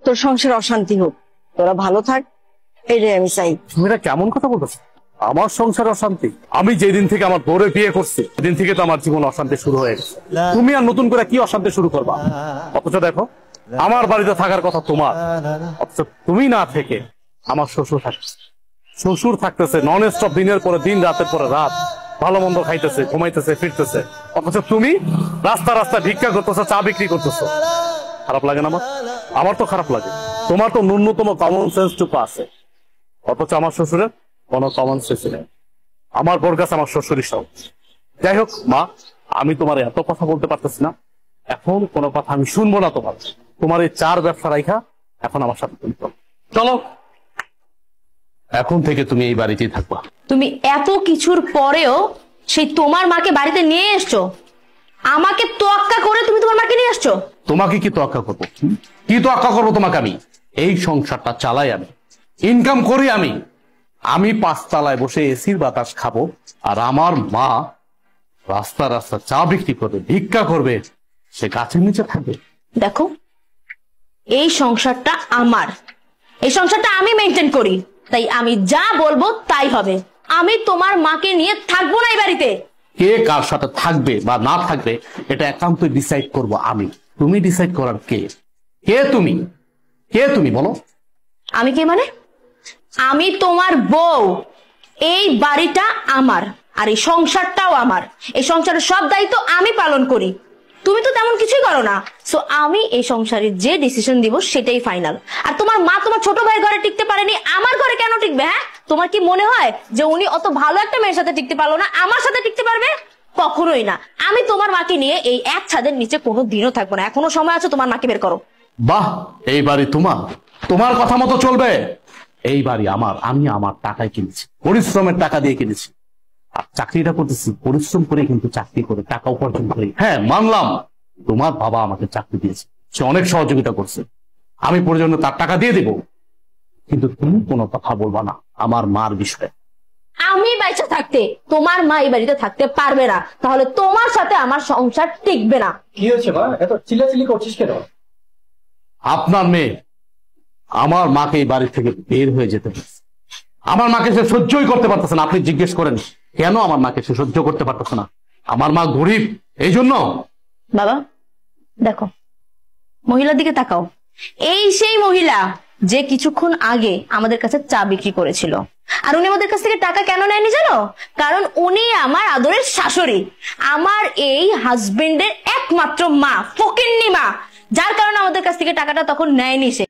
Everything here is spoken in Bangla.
তোর সংসার অশান্তি হোক, তোরা ভালো থাক, এটাই আমি চাই। তুমি এটা কেমন কথা বলতেছো? আমার সংসার অশান্তি? আমি যেদিন থেকে আমার বউরে বিয়ে করছি সেদিন থেকে তো আমার জীবন অশান্তি শুরু হয়ে গেছে। তুমি আর নতুন করে কি অশান্তি শুরু করবা? অথচ দেখো আমার বাড়িতে থাকার কথা তোমার, অথচ তুমি না থেকে আমার শ্বশুর থাকতেছে। শ্বশুর থাকতেছে নন স্টপ, দিনের পরে দিন, রাতের পরে রাত, ভালো মন্দ খাইতেছে, ঘুমাইতেছে, ফিরতেছে। অথচ তুমি রাস্তা রাস্তা ভিক্ষা করতেছো, চা বিক্রি করতেছো। খারাপ লাগে না? আমার তো খারাপ লাগে। তোমার তো ন্যূনতম কমন সেন্স টুকু আছে, অথচ আমার শ্বশুরের কোনো কমন সেন্স নেই। আমার বোর কাছে আমার শ্বশুরই সব। যাই হোক মা, আমি তোমার এত কথা বলতে পারতেছি না, এখন কোনো কথা আমি শুনবো না তোমার। তোমার এই চার ব্যবসা রাইখা এখন আমার সাথে চলো। এখন থেকে তুমি এই বাড়িতেই থাকবা। তুমি এত কিছুর পরেও সেই তোমার মাকে বাড়িতে নিয়ে এসছো, আমাকে তোয়াক্কা করে তুমি তোমার মাকে নিয়ে আসছো। তোমাকে কি তোয়াক্কা করবো? কি তোয়াক্কা করবো তোমাকে? আমি এই সংসারটা চালাই, আমি ইনকাম করি, আমি 5 তলায় বসে এসির বাতাস খাবো, আর আমার মা রাস্তা রাস্তা চা বিক্রি করবে, ভিক্ষা করবে, সে গাছের নিচে থাকবে। দেখো, এই সংসারটা আমার, এই সংসারটা আমি মেনটেন করি, তাই আমি যা বলবো তাই হবে। আমি তোমার মাকে নিয়ে থাকবো না এই বাড়িতে। কে কার সাথে থাকবে বা না থাকবে এটা একান্ত ডিসাইড করব আমি। তুমি ডিসাইড করার কে? তুমি বলো। আমি কে মানে? আমি তোমার বউ। এই বাড়িটা আমার, আর এই সংসারটাও আমার। এই সংসারের সব দায়িত্ব আমি পালন করি, তুমি তো তেমন কিছুই করো না। সো আমি এই সংসারে যে ডিসিশন দিব সেটাই ফাইনাল। আর তোমার মা তোমার ছোট ভাই ঘরে টিকতে পারেনি, আমার ঘরে কেন টিকবে? হ্যাঁ, তোমার কি মনে হয় যে উনি অত ভালো একটা মেয়ের সাথে টিকতে পারলো না, আমার সাথে টিকতে পারবে? কখনোই না। আমি তোমার মাকে নিয়ে এই এক ছাদের নিচে কোনো দিনও থাকবো না। এখনো সময় আছে, তোমার মাকে বের করো। বাহ, এই বাড়ি তোমার কথা মতো চলবে। এই বাড়ি আমার, আমি আমার টাকায় কিনেছি, পরিশ্রমের টাকা দিয়ে কিনেছি। আর চাকরিটা করতেছি পরিশ্রম করে, কিন্তু চাকরি করে টাকা উপার্জন করি। হ্যাঁ মানলাম, তোমার বাবা আমাকে চাকরি দিয়েছে, সে অনেক সহযোগিতা করছে, আমি প্রয়োজনে তার টাকা দিয়ে দেব, কিন্তু তুমি কোনো কথা বলবা না আমার মার বিষয়ে। আমি বাইচা থাকতে তোমার মা এই বাড়িতে থাকতে পারবে না, তাহলে তোমার সাথে আমার সংসার টিকবে না। কি হয়েছে মা, এত চিল্লাচিল্লি করছিস কেন? আপনার মেয়ে আমার মাকে এই বাড়ি থেকে বের হয়ে যেতে হয়েছে। আমার মাকে সে সহ্যই করতে পারতেছে না। আপনি জিজ্ঞেস করেন কেন আমার মাকে সে সহ্য করতে পারতেছে না? আমার মা গরিব, এই জন্য। বাবা দেখো, মহিলার দিকে তাকাও। এই সেই মহিলা যে কিছুক্ষণ আগে আমাদের কাছে চা বিক্রি করেছিল। আর উনি আমাদের কাছ থেকে টাকা কেন নেয়নি জানো? কারণ উনি আমার আদরের শাশুড়ি, আমার এই হাজবেন্ডের একমাত্র মা, ফকিন্নি মা, যার কারণে আমাদের কাছ থেকে টাকাটা তখন নেয়নি সে।